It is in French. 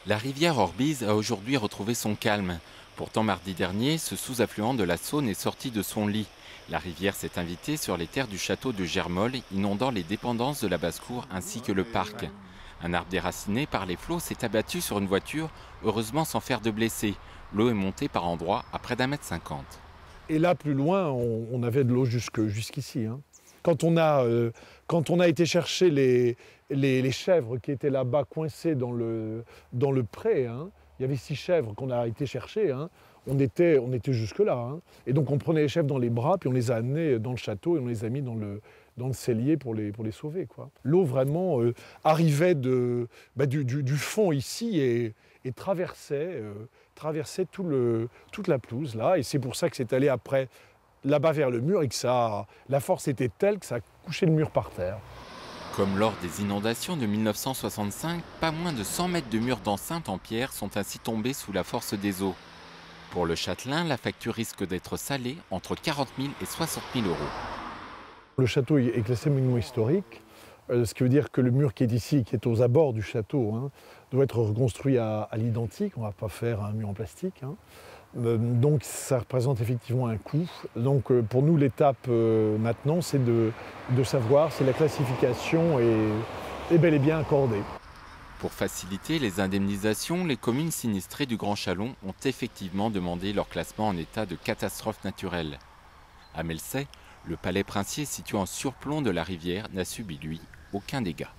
La rivière Orbise a aujourd'hui retrouvé son calme. Pourtant, mardi dernier, ce sous-affluent de la Saône est sorti de son lit. La rivière s'est invitée sur les terres du château de Germolles, inondant les dépendances de la basse-cour ainsi que le parc. Un arbre déraciné par les flots s'est abattu sur une voiture, heureusement sans faire de blessés. L'eau est montée par endroits à près d'1,50 m. Et là, plus loin, on avait de l'eau jusqu'ici, hein. Quand on a été chercher les chèvres qui étaient là-bas coincées dans le pré, hein, il y avait 6 chèvres qu'on a été chercher, hein, on était jusque-là, hein. Et donc on prenait les chèvres dans les bras, puis on les a amenées dans le château et on les a mis dans le cellier pour les sauver, quoi. L'eau vraiment arrivait du fond ici et traversait toute la pelouse là. Et c'est pour ça que c'est allé après là-bas vers le mur et que la force était telle que ça a couché le mur par terre. Comme lors des inondations de 1965, pas moins de 100 mètres de murs d'enceinte en pierre sont ainsi tombés sous la force des eaux. Pour le châtelain, la facture risque d'être salée entre 40 000 et 60 000 euros. Le château est classé monument historique, ce qui veut dire que le mur qui est ici, qui est aux abords du château, hein, doit être reconstruit à l'identique. On ne va pas faire un mur en plastique, hein. Donc ça représente effectivement un coût. Donc pour nous, l'étape maintenant, c'est de savoir si la classification est bel et bien accordée. Pour faciliter les indemnisations, les communes sinistrées du Grand Chalon ont effectivement demandé leur classement en état de catastrophe naturelle. À Melcey, le palais princier situé en surplomb de la rivière n'a subi, lui, aucun dégât.